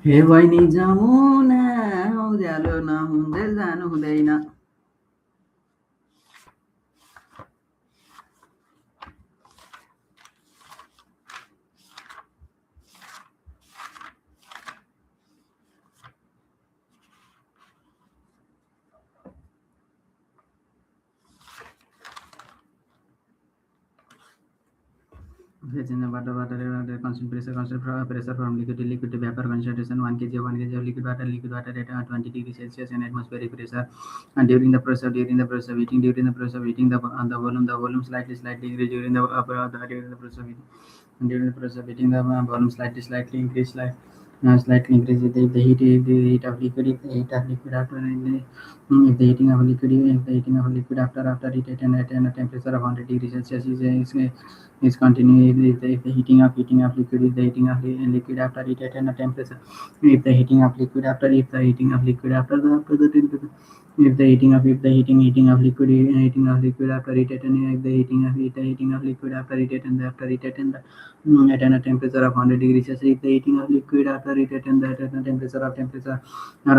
हे बहिनी जमुना उज्यालो नहुँदै जानु हुँदैन। Change the water constant pressure from liquid to liquid to vapor concentration 1 kg of liquid water at 20 degrees Celsius and atmospheric pressure. And during the process of heating the volume slightly increase during the process of heating. And during the process of heating the volume slightly increase slightly increase if the heat of liquid if the heat of liquid after if the heating of liquid after it at a temperature of 100 degrees Celsius is continue if the heating of liquid if the heating of liquid after it at a temperature if the heating of liquid after the temperature if the heating of liquid after it at an if the heating of liquid after it after it at a temperature of 100 degrees Celsius if the heating of liquid after it at a temperature of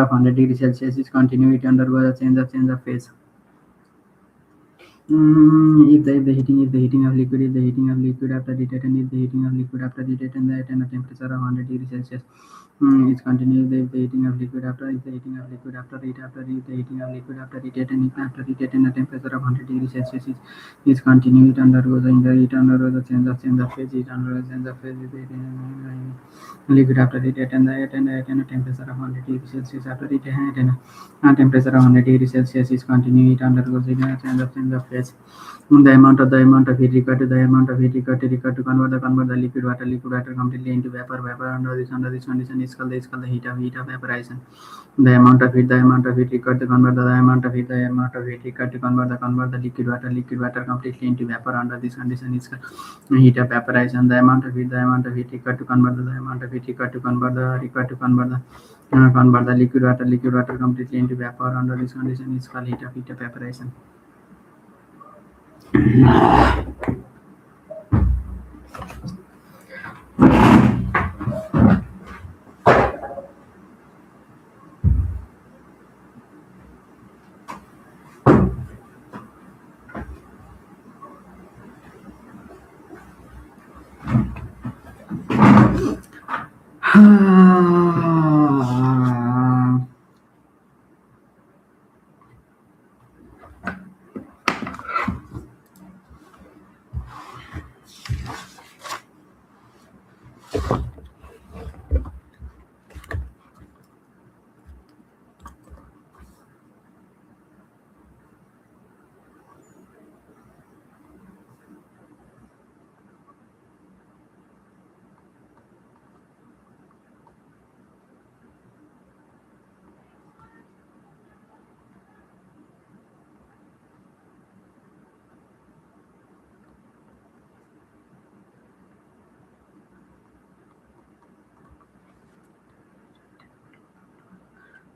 100 degrees Celsius is continue it undergoes a change of phase. If the heating of liquid after detergent if the heating of liquid after detergent at a temperature of 100 degrees Celsius it's continued if the heating of liquid after if the heating of liquid after it after if the heating of liquid after detergent a temperature of 100 degrees Celsius is continued it undergoes a change of phase it undergoes change of phase with liquid after it at a temperature of 100 degrees Celsius after it at a temperature of 100 degrees Celsius is continued it undergoes a change of phase. The amount of heat required to convert the liquid water completely into vapor under this condition is called the heat of evaporation. The amount of heat required to convert the liquid water completely into vapor under this condition is called heat of evaporation. The amount of heat required to convert the amount of heat required to convert the liquid water completely into vapor under this condition is called heat of evaporation.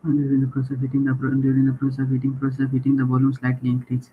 And during the process of heating, the volume slightly increase.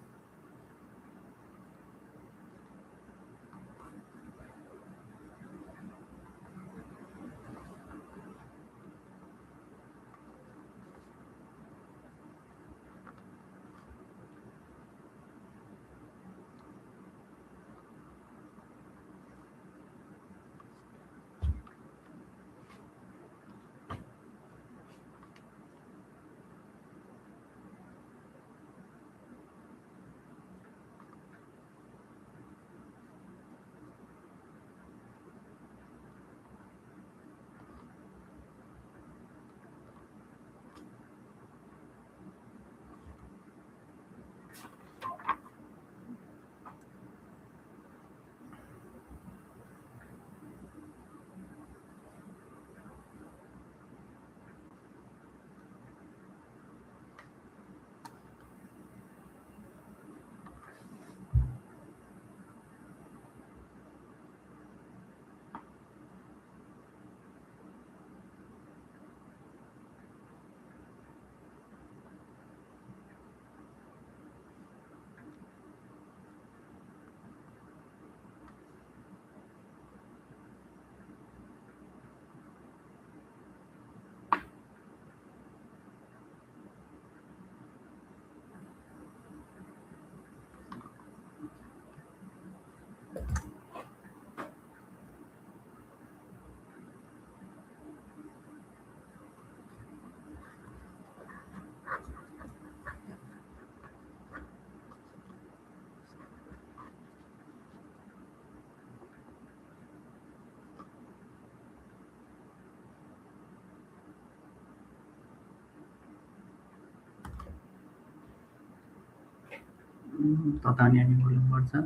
पता नहीं आगे बोलूँ WhatsApp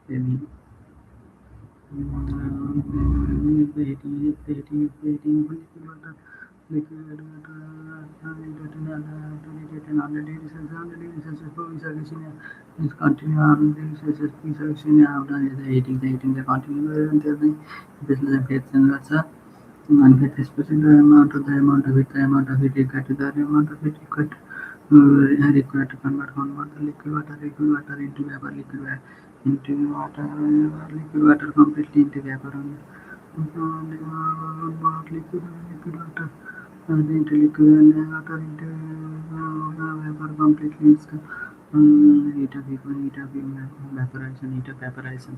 पे भी Unfaith is specific the amount of it required to the amount of it required to convert the liquid water into vapor, liquid water completely into vapor. Liquid water into liquid and water into vapor completely. Heat of evaporation, heat of evaporation.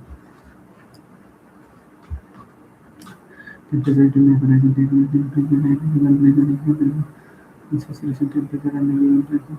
Temperature evaporation, saturation temperature and given pressure.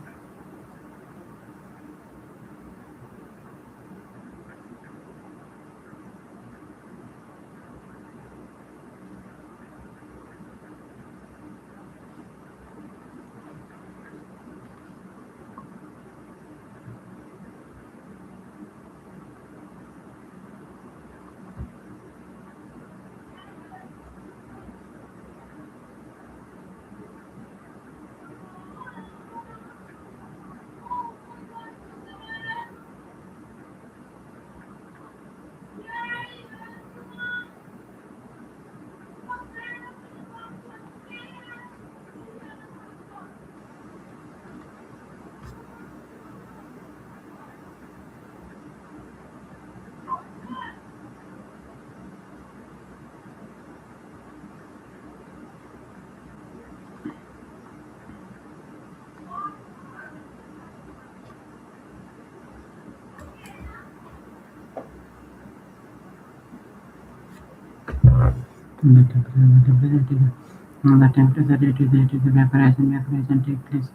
The temperature at which the evaporation take place.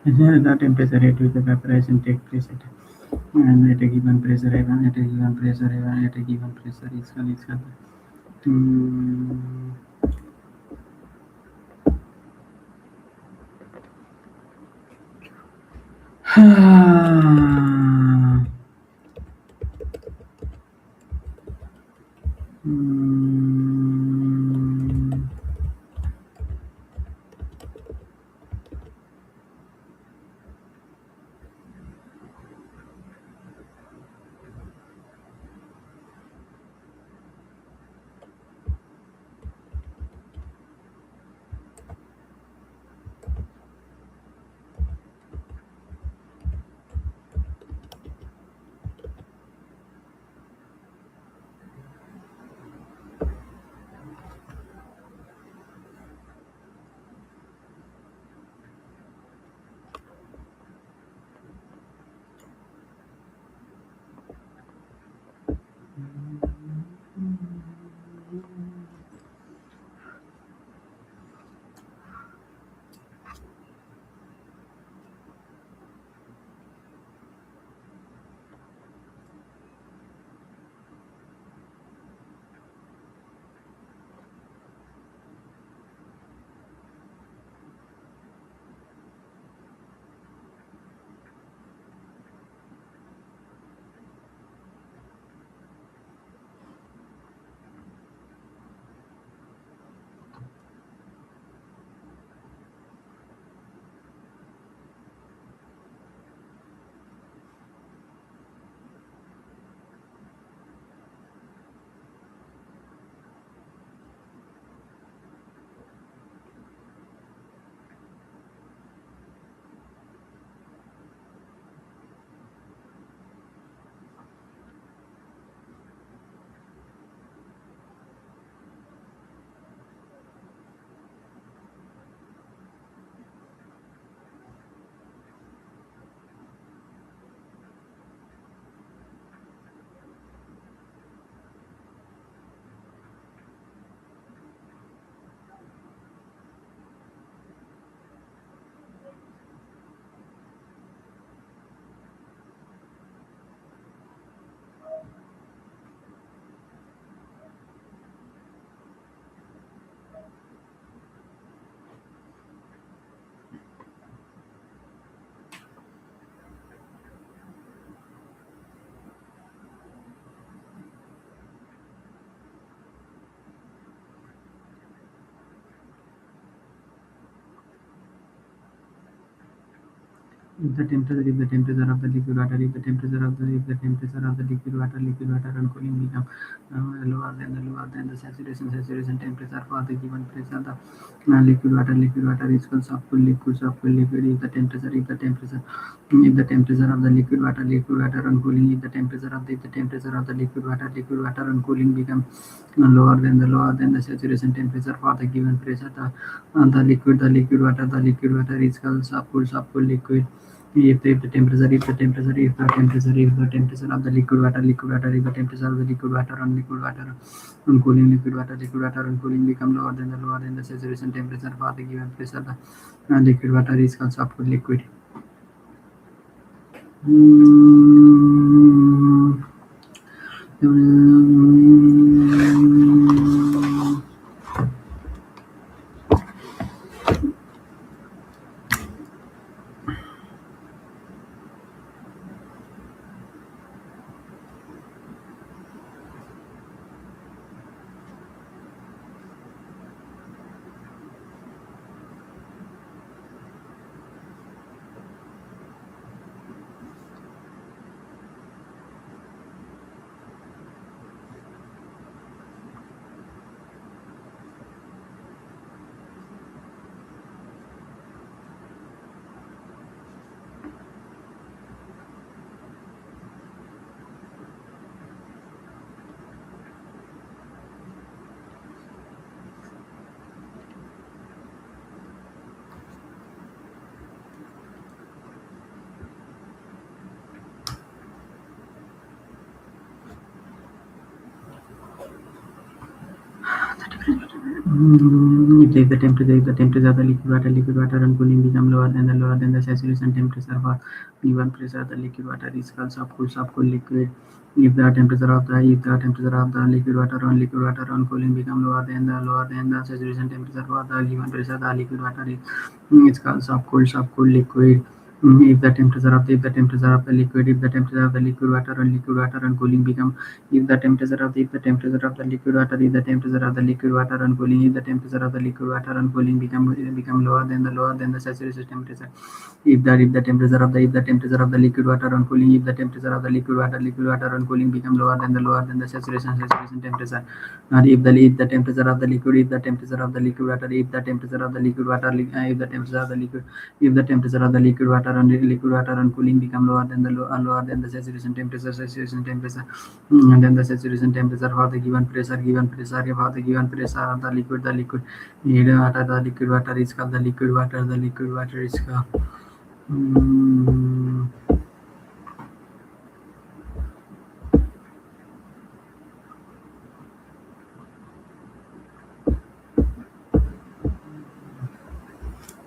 The temperature at which the evaporation take place at a given pressure, at a given pressure is Hmm. Hmm. if the temperature of the liquid water, if the temperature of the liquid water and cooling become lower than the saturation temperature for the given pressure, the liquid water is called subcooled liquid. If the temperature of the liquid water on cooling, if the temperature of the liquid water on cooling become lower than the saturation temperature for the given pressure, the liquid water is called subcooled liquid. If the temperature if the temperature if the temperature if the temperature of the liquid water if the temperature of the liquid water on cooling liquid water on cooling become lower than the saturation temperature for the given pressure, the liquid water is called subcooled liquid. Mm, if the temperature of the liquid water on cooling become lower than the saturation temperature for given pressure, the liquid water is called subcooled liquid. If the temperature of the liquid water on cooling become lower than the saturation temperature for the given pressure, the liquid water is called subcooled liquid. If the temperature of the liquid water on cooling become if the temperature of the liquid water if the temperature of the liquid water on cooling if the temperature of the liquid water on cooling become lower than the saturation temperature. If the liquid water on cooling if the temperature of the liquid water on cooling become lower than the saturation temperature. And if the temperature of the liquid if the temperature of the liquid water if the temperature of the liquid water if the temperature of the liquid if the temperature of the liquid water on cooling become lower than the saturation temperature. And then the saturation temperature for the given pressure of the liquid water is called the liquid water is called mm,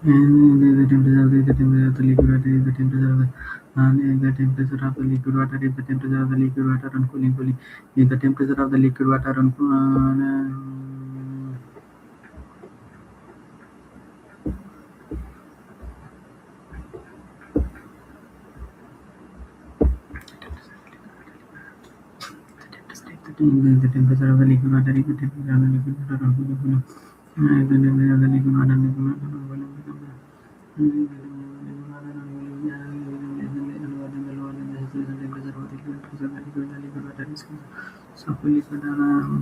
and the temperature of the liquid water is the temperature of the and if the temperature of the liquid water if the temperature of the liquid water on cooling if the temperature of the liquid water on the temperature of the liquid water if the temperature of the liquid water on cooling if the temperature of the liquid water on cooling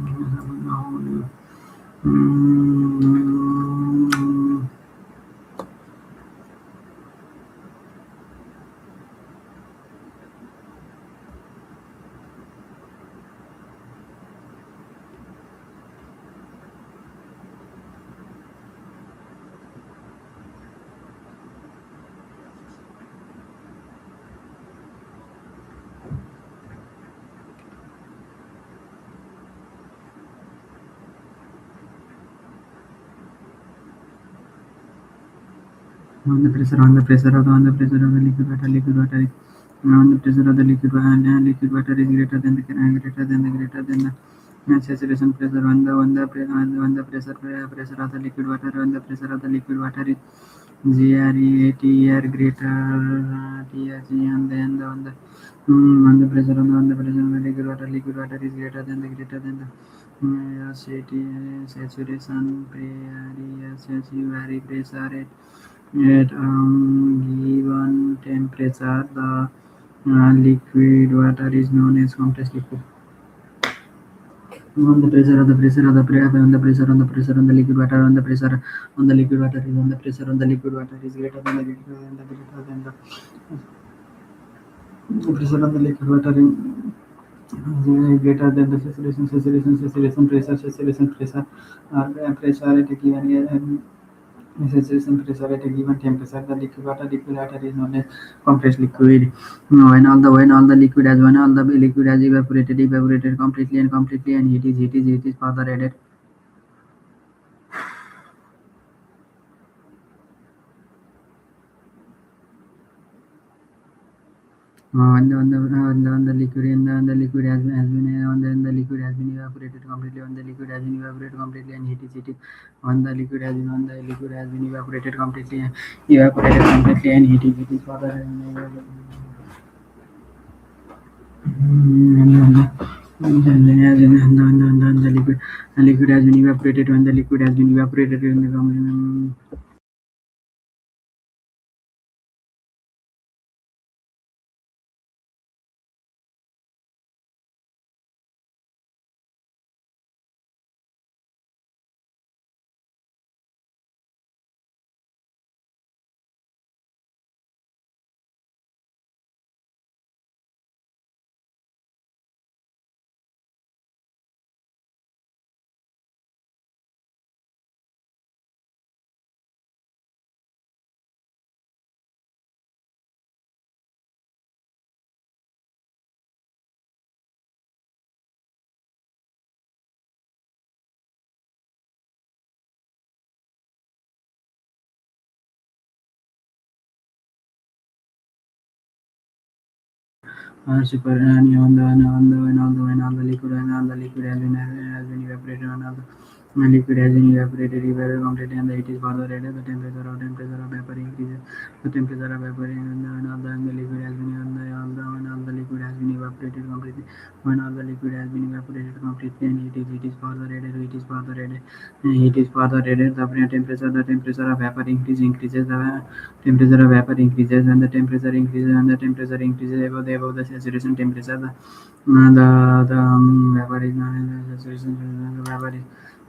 on the pressure of the liquid water on the pressure of the liquid water is greater than the saturation pressure when the pressure of the liquid water when the pressure of the liquid water is GREATR greater TRG and then when the pressure on the pressure of the liquid water is greater than the saturation pressure rate At given temperature, the liquid water is known as compressed liquid. On the pressure of the pressure of the on the pressure on the pressure on the liquid water on the pressure on the liquid water is on the pressure on the liquid water is greater than the pressure on the liquid water greater than the saturation pressure pressure at a given saturation pressure at a given temperature. The liquid water is known as compressed liquid. When all the liquid has evaporated completely, and heat is further added. When the liquid in the liquid has been when the liquid has been evaporated completely, when the liquid has been evaporated completely, and heat when the liquid has been evaporated completely, and heat is further the liquid has been evaporated when the liquid has been evaporated in the super when all the liquid has been evaporated when liquid has been evaporated completely, and the heat is further added. The temperature of vapor increases. The temperature of vapor when the liquid has been when all the liquid has been evaporated completely, when all the liquid has been evaporated completely, and heat is further added. Heat is further added. The temperature of vapor increases. The temperature of vapor increases when the temperature increases above the saturation temperature. The vapor is known as saturation.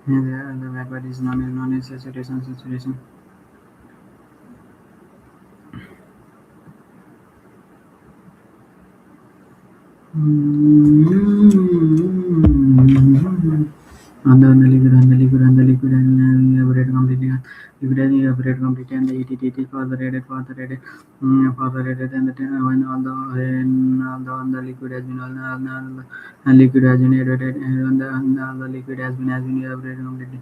The vapor is known as saturation. On the liquid and evaporate completely. Liquid and evaporate completely, and the heat is further added, and when all the liquid has been liquid has been added, and all the liquid has been evaporated completely.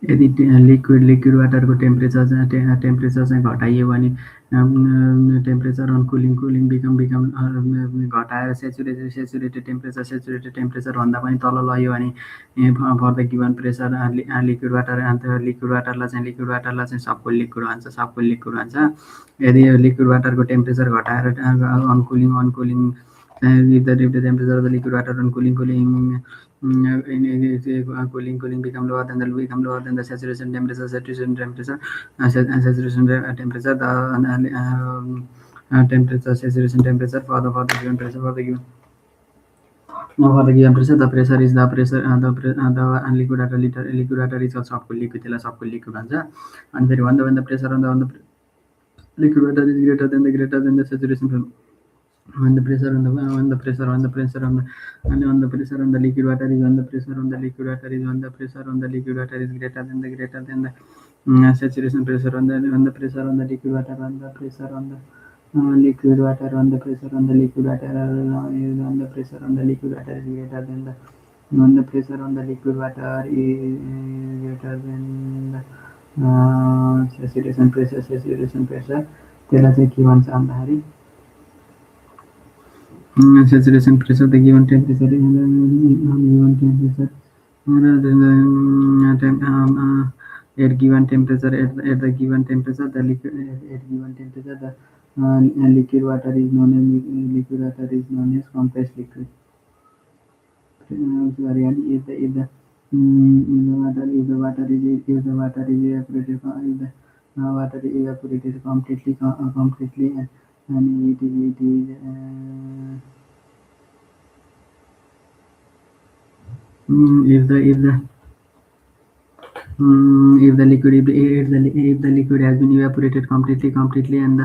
यदि liquid वाटरको temperature चाहिँ घटाइयो भने temperature on cooling become घटाएर saturated टेम्परेचरभन्दा पनि तल लग्यो भने for the given pressure liquid वाटरलाई चाहिँ सबको लिक्विड भन्छ। यदि लिक्विड वाटरको टेम्परेचर घटाएर on cooling if the temperature of the liquid water on cooling become lower than the saturation temperature saturation temperature for the given pressure for the given pressure the pressure is the pressure the liquid water is also सबको liquid भन्छ। अनि फेरि when the pressure on the liquid water is greater than the saturation when the liquid water is greater than the saturation pressure when the pressure on the liquid water when the pressure on the liquid water when the pressure on the liquid water when the pressure on the liquid water is greater than the when the pressure on the liquid water is greater than the saturation pressure त्यसलाई चाहिँ के भन्छ भन्दाखेरि saturation pressure the given temperature given temperature at given temperature at the given temperature the liquid at given temperature the liquid water is known as compressed liquid. Sorry, and if the water is evaporated completely and if the liquid has been evaporated completely and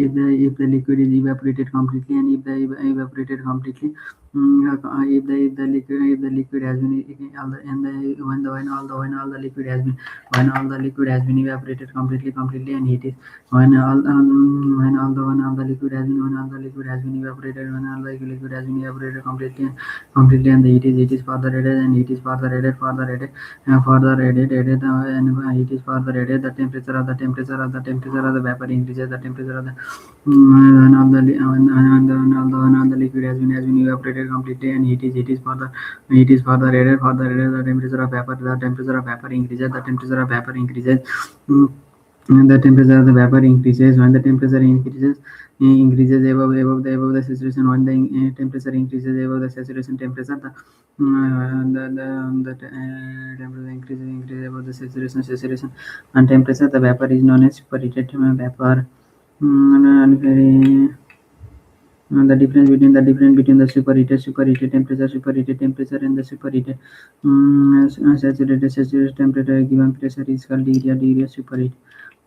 if the liquid is evaporated completely and if the evaporated completely if the liquid has been all the and the when all the liquid has been evaporated completely and it is when all the liquid has been evaporated completely and it is and it is further added the temperature of the vapor increases the temperature of the when all the liquid has been evaporated completely and it is further added the temperature of vapor increases when the temperature of the vapor increases when the temperature increases above the saturation when the temperature increases above the saturation temperature the temperature increases above the saturation and temperature the vapor is known as superheated vapor. And the difference between the superheated temperature and the superheated saturated temperature given pressure is called degree of superheat.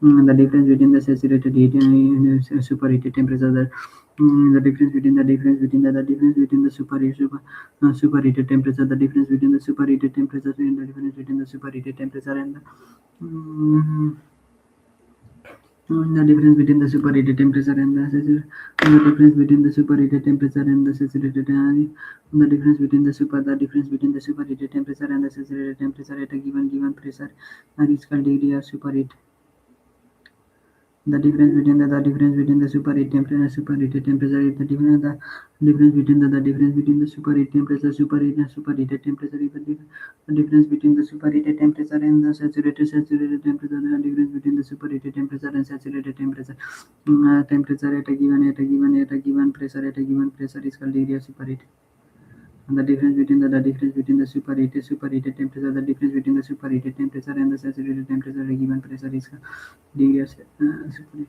The difference between the saturated heat and superheated temperature the difference between the superheated temperature the difference between the superheated temperature and the difference between the superheated temperature and the mm, the difference between the superheated temperature and the difference between the superheated temperature and the saturated the difference between the superheated temperature and the saturated temperature at a given pressure is called degree of superheat. The difference between the superheated temperature is the difference between the superheat temperature superheated temperature is the difference between the superheated temperature and the saturated temperature the difference between the superheated temperature and saturated temperature at a given pressure is called degree of superheat. And the difference between the superheated temperature the difference between the superheated temperature and the saturated temperature at a given pressure is called degree of superheat.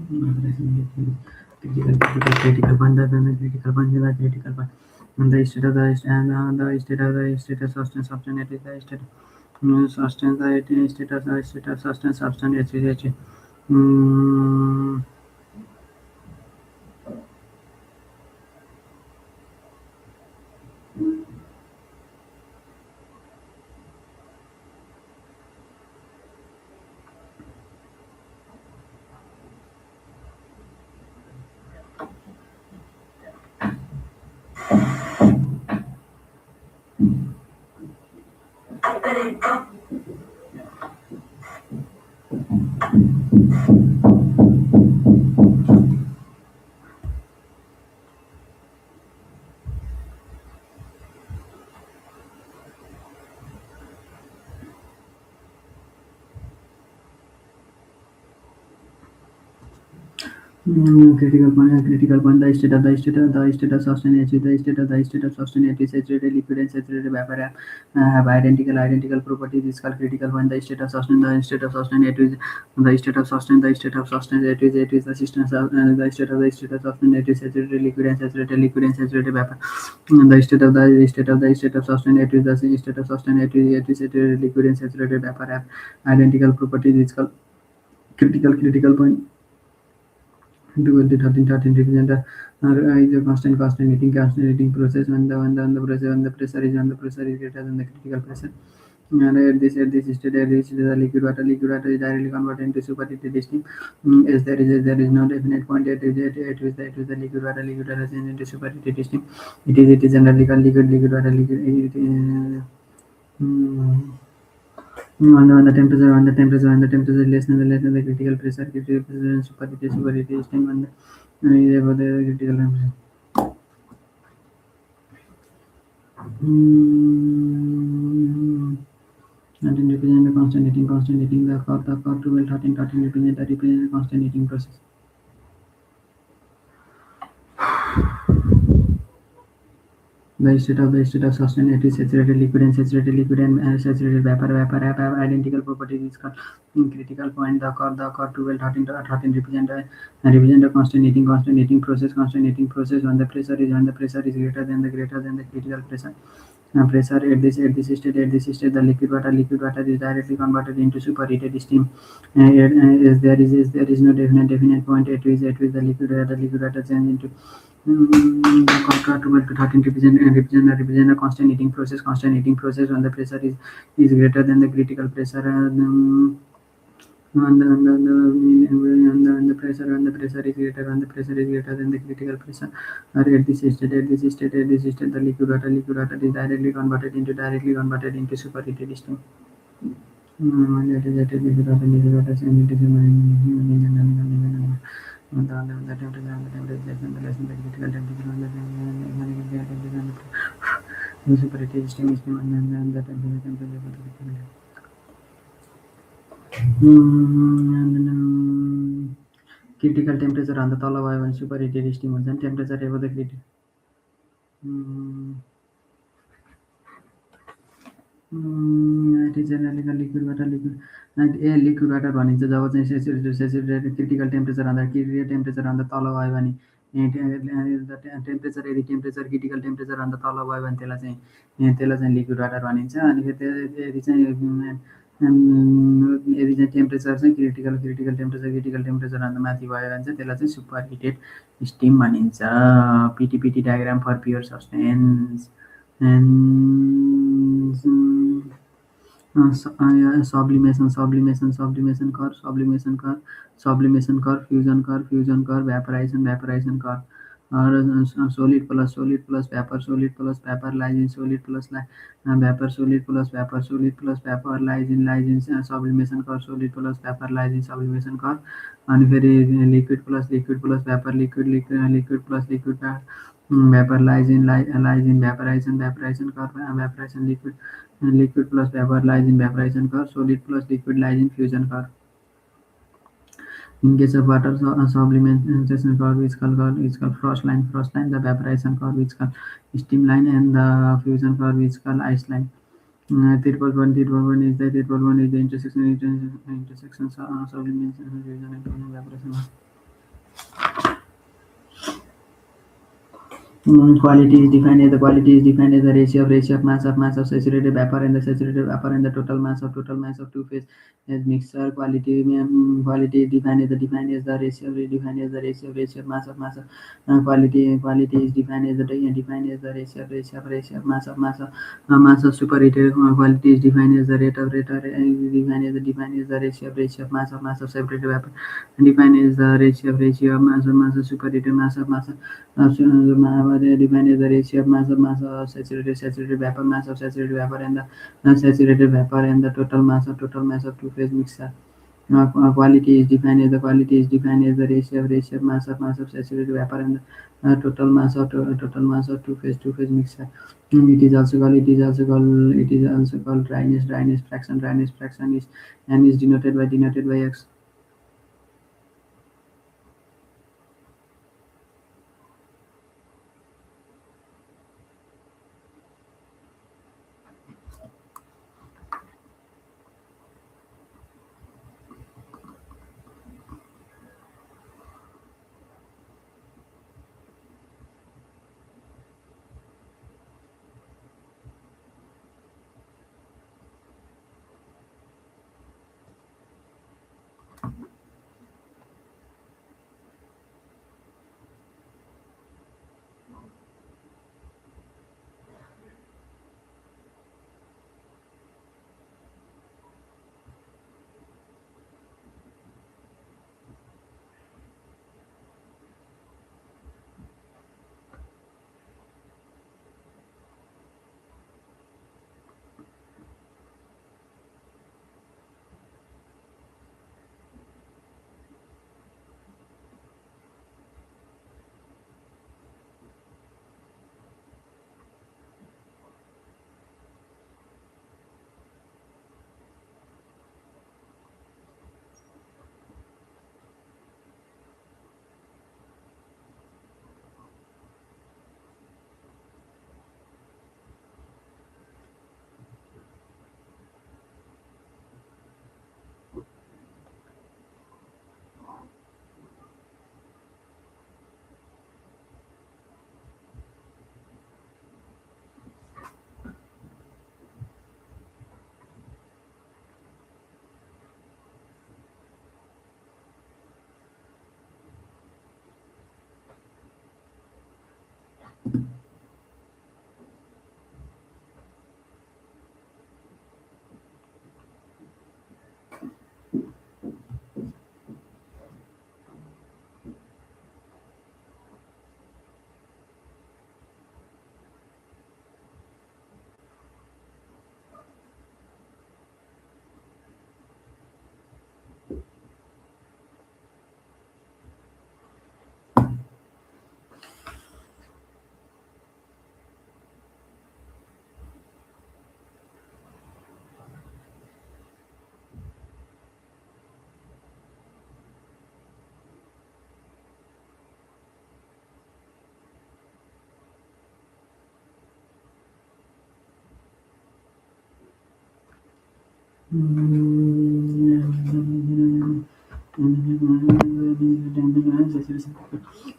Critical point, the critical point, the critical point. And the state of the state of substance, substance, it is the state. Substance, the state of substance, substance, it is. Mm, critical point, the state of substance, the state of substance, saturated liquid and saturated vapor have identical properties. Is called critical point. The state of substance, it is the state of substance, it is the substance, the state of substance, it is saturated liquid and saturated vapor. The state of substance, it is the state of substance, it is saturated liquid and saturated vapor have identical properties. Is called critical point. 20, 13 represent is a constant heating process when the pressure is greater than the critical pressure. And at this state, the liquid water is directly converted into superheated steam. As there is no definite point at which the liquid water change into superheated steam. It is generally called liquid water mm, when the temperature is less than the critical pressure and superheated steam when is above the critical temperature. Mm, and then represent the constant heating the curve to well 13 represent the constant heating process. The state of sustain it is saturated liquid and saturated vapor have identical properties is called critical point. The curve to well 13 represent the constant heating process when the pressure is greater than the critical pressure at this state the liquid water is directly converted into superheated steam. As there is no definite point at which the liquid water change into the contract to 13 represent a constant heating process when the pressure is greater than the critical pressure. When the pressure is greater than the critical pressure or at this state the liquid water is directly converted into superheated steam. That is liquid water change into the temperature the less than the critical temperature the superheated steam and the temperature for the critical. Critical temperature on the tall wave and superheated steam and temperature above the critical. It is generally the liquid water भनिन्छ जब चाहिँ saturated critical temperature तल गयो भने temperature यदि critical temperature तल गयो भने त्यसलाई चाहिँ लिक्विड वाटर भनिन्छ अनि फेरि यदि चाहिँ टेम्परेचर चाहिँ क्रिटिकल टेम्परेचर माथि भयो भने चाहिँ त्यसलाई चाहिँ सुपर हिटेड स्टिम भनिन्छ. PT diagram for pure substance and sublimation curve, fusion curve, vaporization curve. Or solid plus vapor lies in solid plus vapor, solid plus vapor lies in sublimation curve, solid plus vapor lies in sublimation curve. And very liquid plus vapor, liquid plus liquid vapor lies in vaporization curve, liquid plus vapor lies in vaporization curve, solid plus liquid lies in fusion curve. In case of water sublimation curve is called frost line. The vaporization curve is called steam line, and the fusion curve is called ice line. Triple one is the intersection sublimation fusion and evaporation. Quality is defined as the ratio of mass of saturated vapor and the saturated vapor and the total mass of two phase as mixture. Quality is defined as the ratio of mass of quality is defined as the ratio of mass of superheated. Quality is defined as the defined as the ratio of mass of separated vapor, defined as the ratio of mass of superheated defined as the ratio of mass of saturated vapor and the unsaturated vapor and the total mass of two phase mixture. Quality is defined as the ratio of mass of saturated vapor and the total mass of two phase mixture. It is also called dryness fraction is and is denoted by x.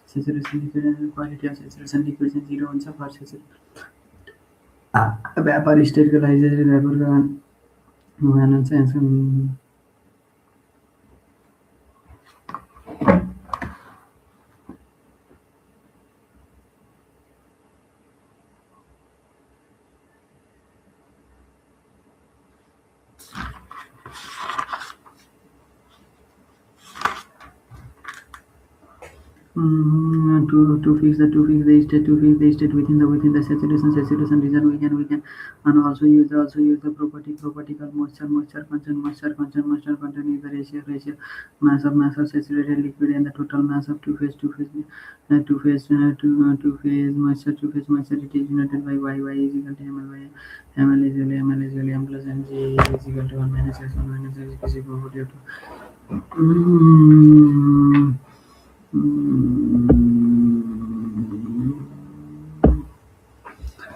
Saturation liquid and quality of saturation liquids and zero ones of saturation. Vapor sterilizes vapor valence and to fix the state within the saturation region we can and also use the property called moisture content is the ratio mass of saturated liquid and the total mass of two phase moisture it is denoted by y is equal to ml is equal to m plus mg is equal to 1 minus x 1 minus x is equal to 42. Mm.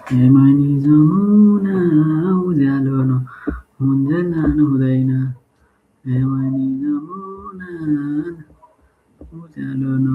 Emani zamuna ujalano hunjalano hudaina. Emani zamuna ujalano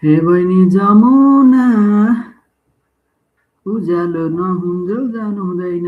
हे बहिनी जमुना उज्यालो नहुन्जेल जानु हुँदैन।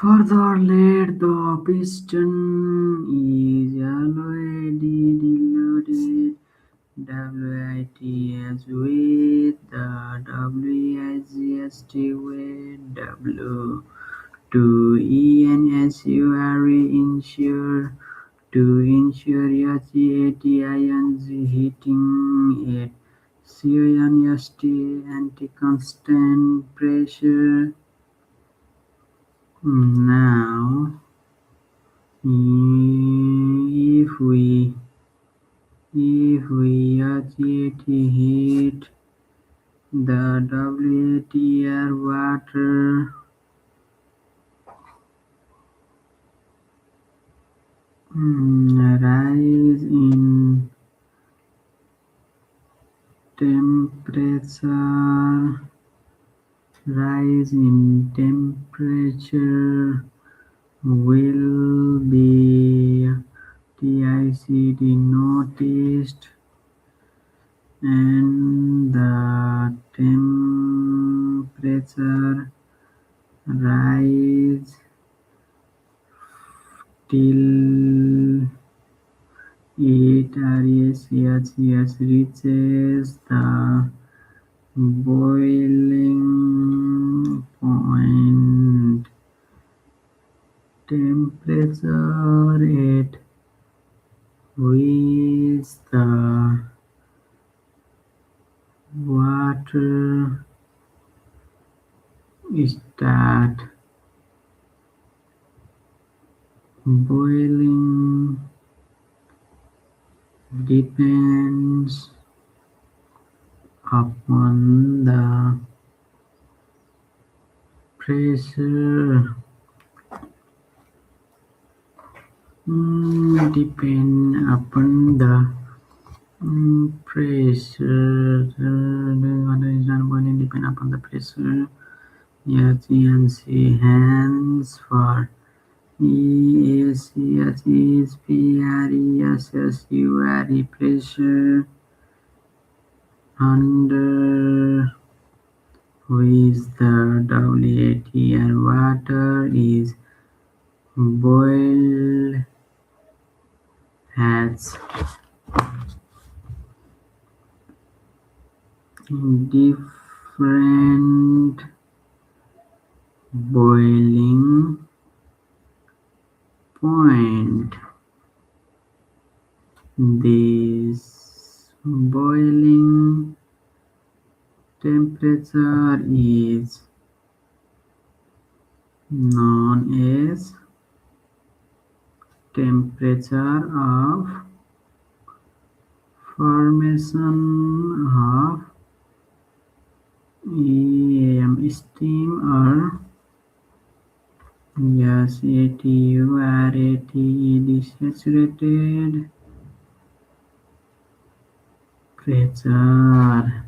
Further let the piston is already loaded. WITS with the WIGST with W to ENSURE ensure HEATING heating at CONST anti-constant pressure. Now, if we achieve heat the WTR water rise in temperature will be TICD noticed and the temperature rise till it reaches the boiling point. Temperature at which the water start boiling depends upon the pressure. Depend upon the pressure. The water is not boiling. Depend upon the pressure. H and C hands for EACH is PRESSURE pressure under which the WATR water is Boiled has different boiling point. This boiling temperature is known as temperature of formation of steam or SATU or ATE, the saturated pressure.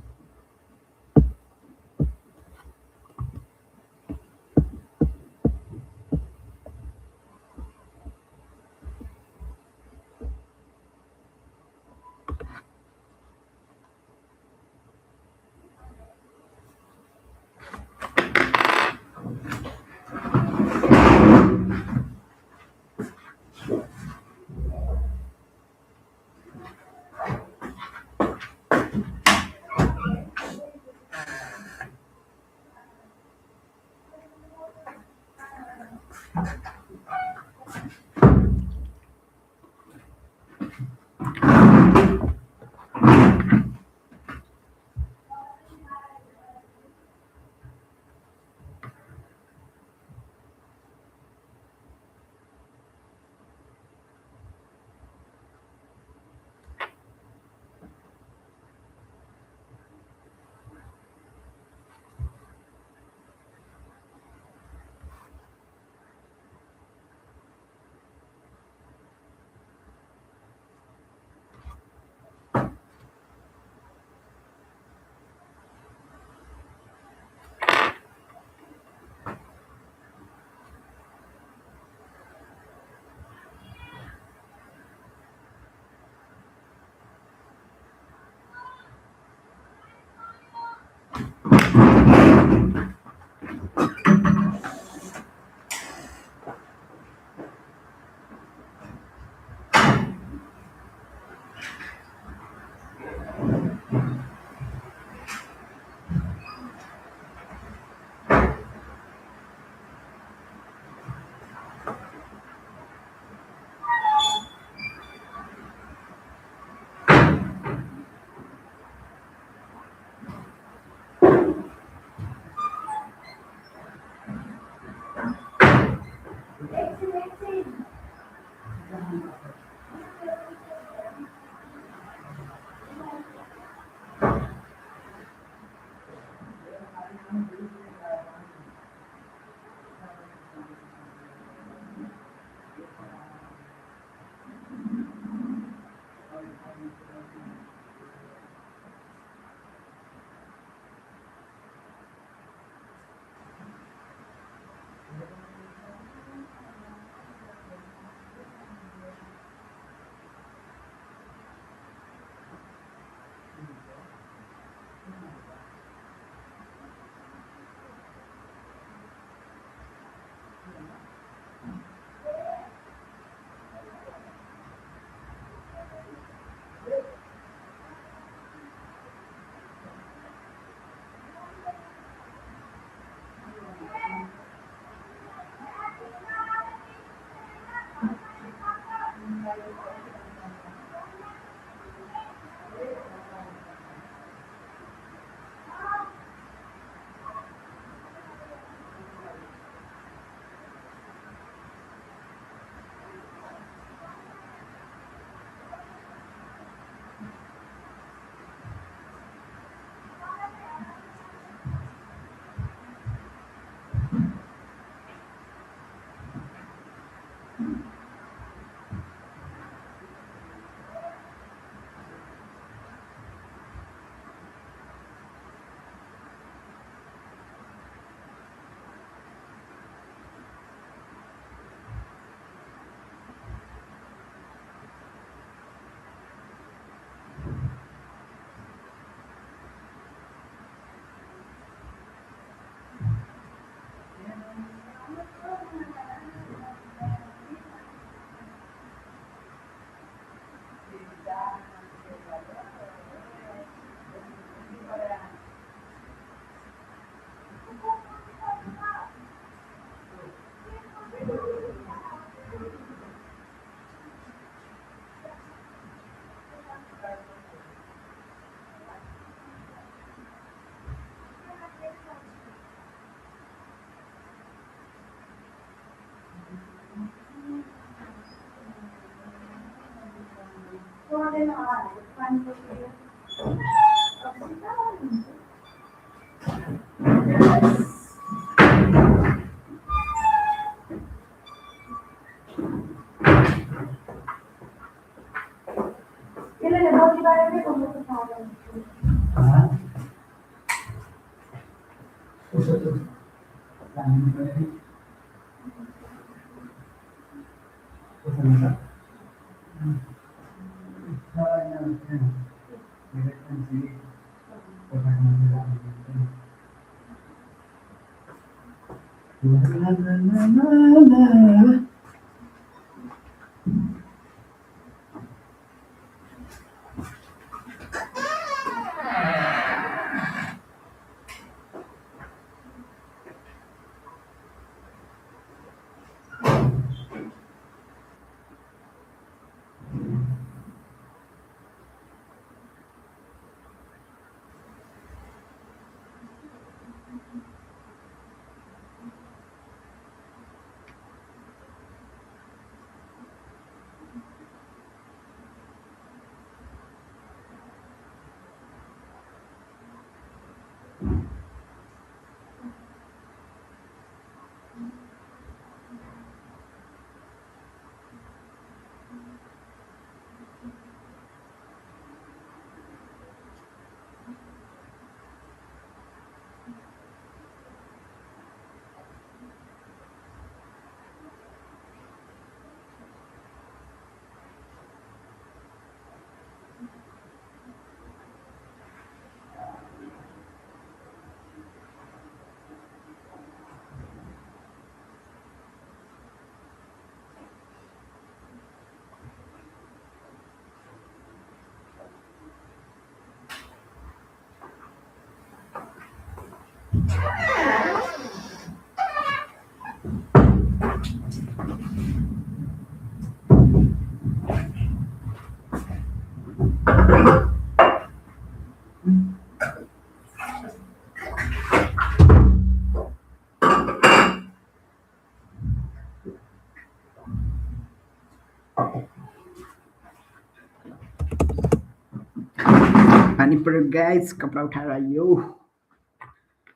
पानी पऱ्यो guys, कपडा उठाएर आइयो।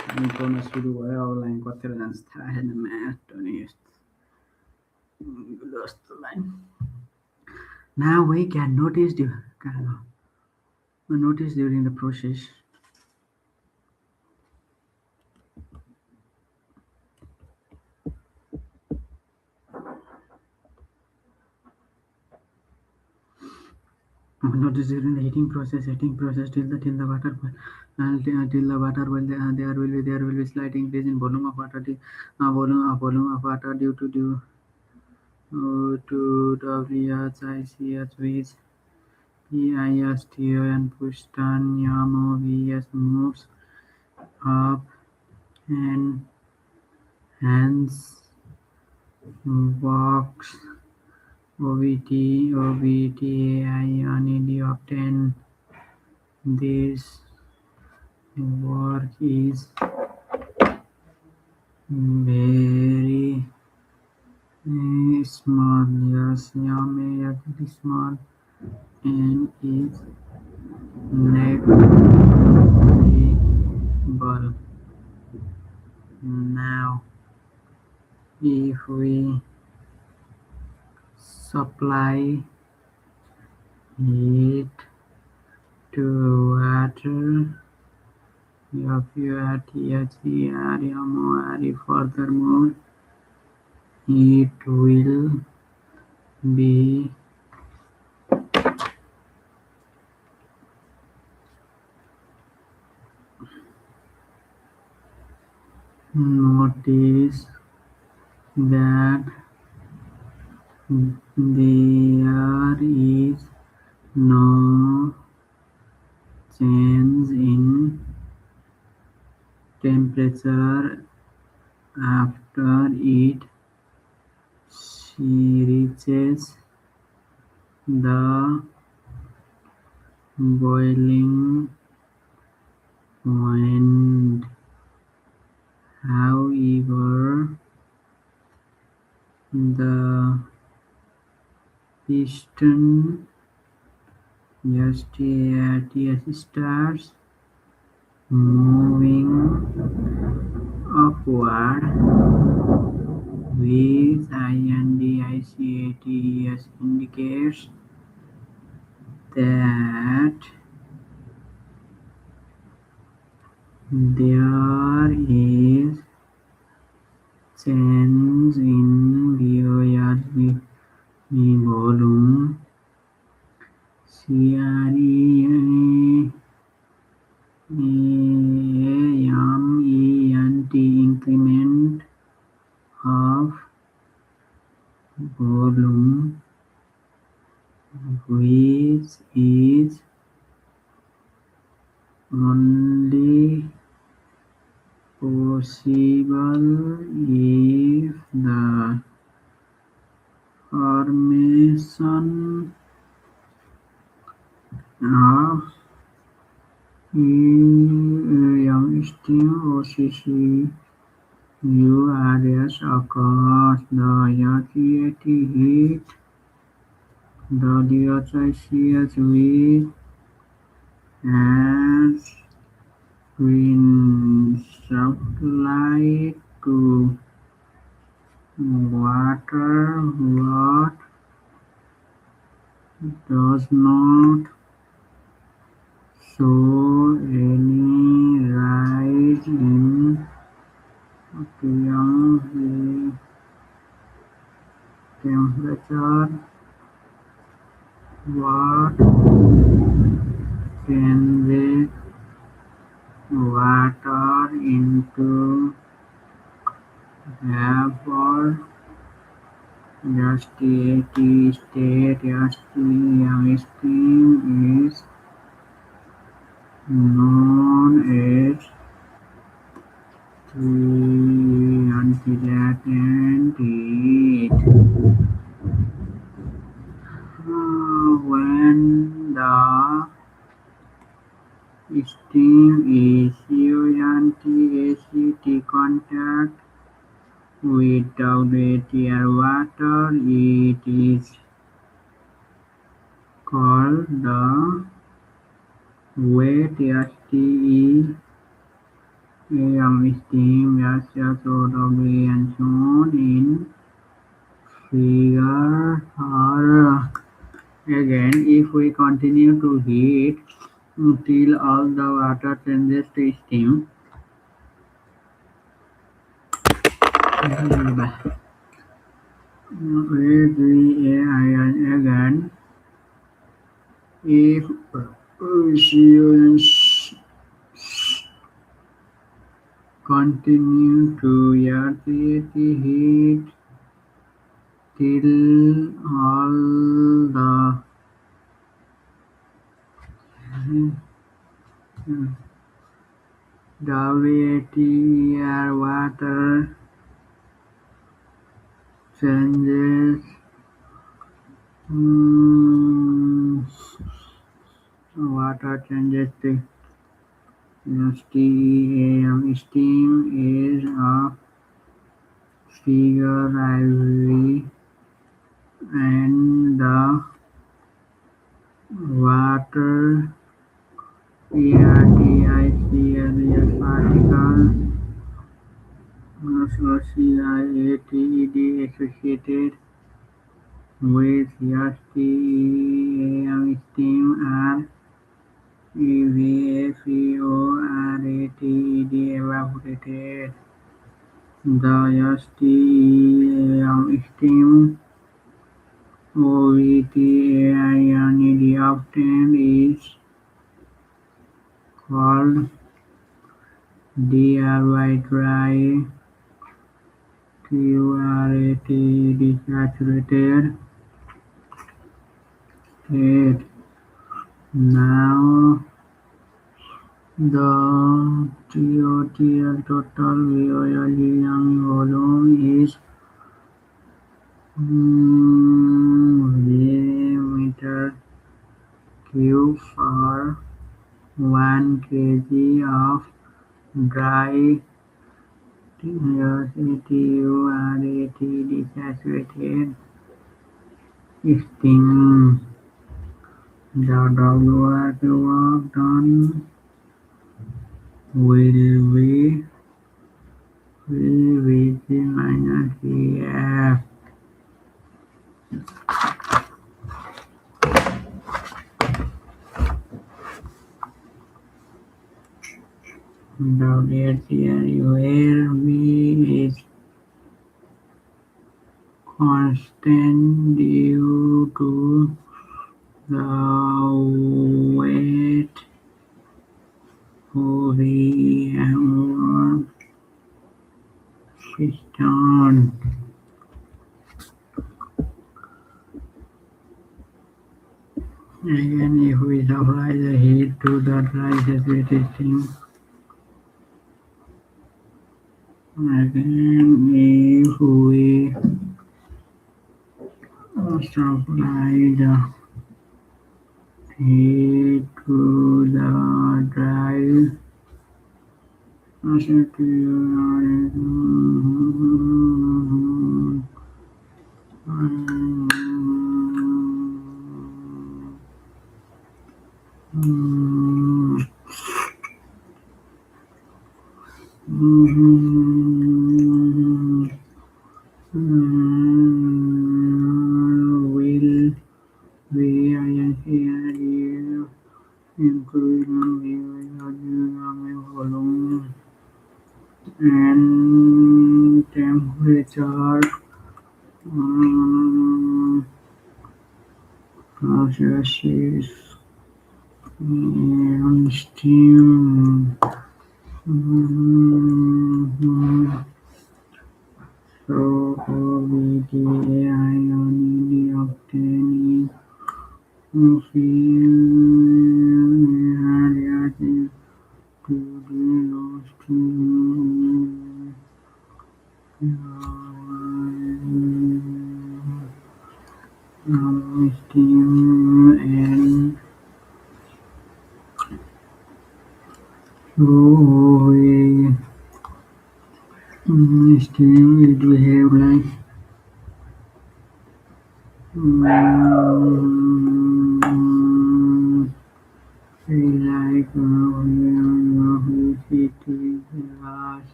पानी पर्न सुरु भयो। अब लाइन कतिखेर जान्छ थाहा छैन। म्याट अनि यस्तो line. Now we can notice during the process. Notice during the heating process till the water boil. Till the water boil, there will be slight increase in volume of water. Volume of water due to WHICH, which PISTO and Pushtan Yamo VS moves up and hence walks OBTAI on ED obtain. This work is very small. Yes, very small and is negligible. Now, if we supply heat to water, furthermore, it will be noticed that there is no change in temperature after it reaches the boiling point. However, the piston just starts moving upward, which INDICATS indicates that there is change in Voyager volume. CREAMENT increment of volume, which is only possible if the formation of steam OCCURS occurs. The associated heat, the associated with has been supplied to water but does not show any rise in aqueous temperature. What changes water into vapor steady state steam is known as latent heat. When the steam is anti-acidic contact with air water, it is called the wet steam steam and shown in figure. Or again, if we continue to heat till all the water changes to steam, again, if oceans continue to create heat till all the air water changes to steam is a figure IV and the water PRTICLS particles associated with steam are EVAPORATED evaporated. The steam OVTAINED obtained is called dry QRAT desaturated state. Now the total volume is meter cube for 1 kg of dry TuRAT desaturated steam. The work done will be Vg minus Vf. The glacier where V is constant due to the weight of the amber piston. Again, if we supply the heat to the dry saturated steam, again, if we supply the heat to the dry saturated will be INCRDF inclusion volume and temperature processes and steam. So OBDAI only obtaining reactive to the steam and so we steam it behave like like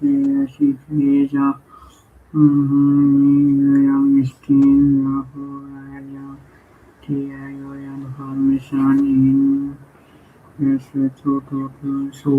it is she is a young steam TION formation in total so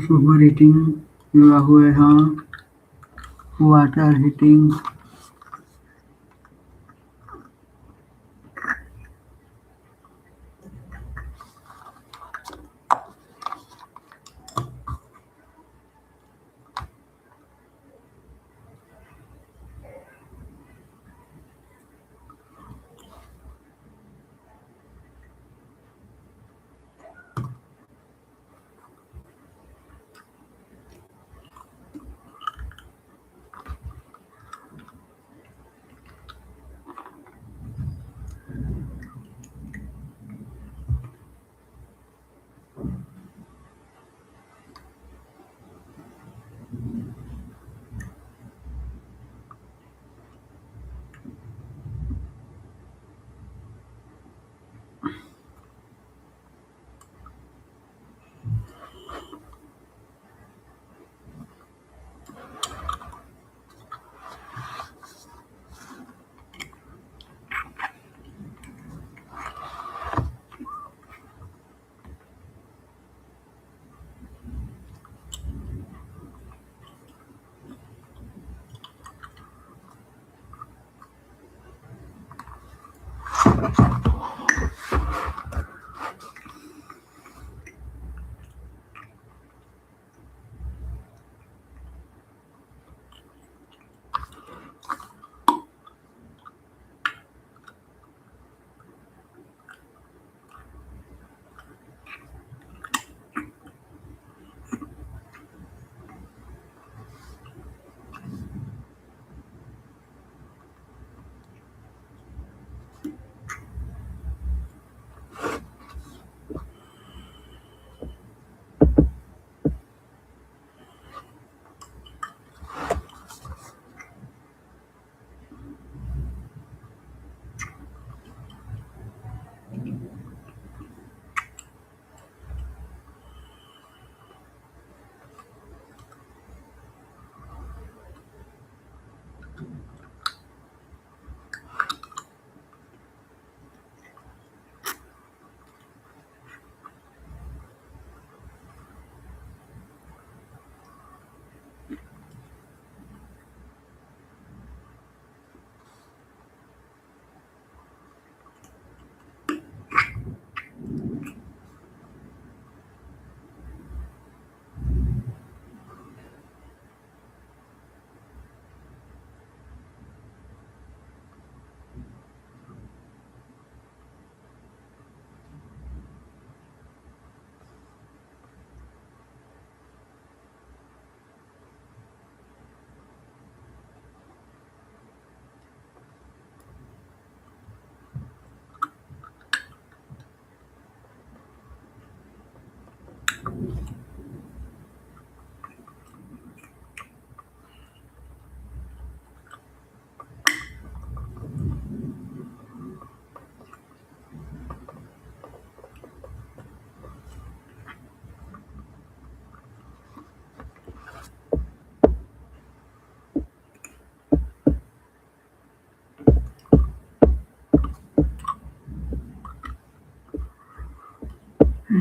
super heating हुआ हुआ है water heating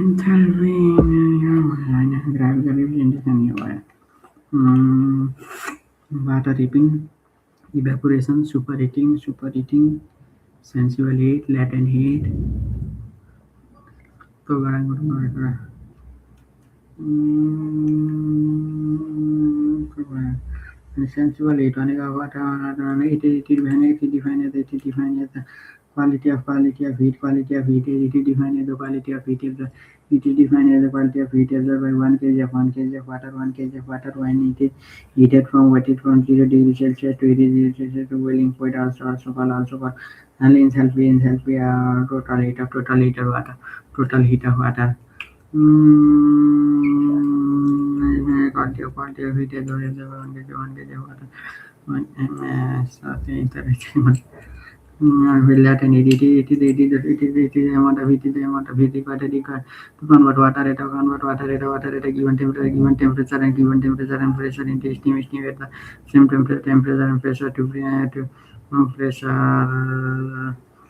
Enthalpy, gravity indication nearby. Water heating, evaporation, superheating, sensual heat, latent heat. Sensual heat, it defines the quality of heat, it defines the quality of heat, it defines the quality of heat absorbed by 1 kg of water, 1 kg of water when it is heated from 0 degrees Celsius to 80 degrees Celsius to boiling point, also called and enthalpy, total heat of water, total heat of water. Quantity of heat absorbed by 1 kg of water, 1 ms of the will at an it is the amount of heat, is the amount of heat required to convert water at a given temperature and pressure into steam at the same temperature and pressure to pressure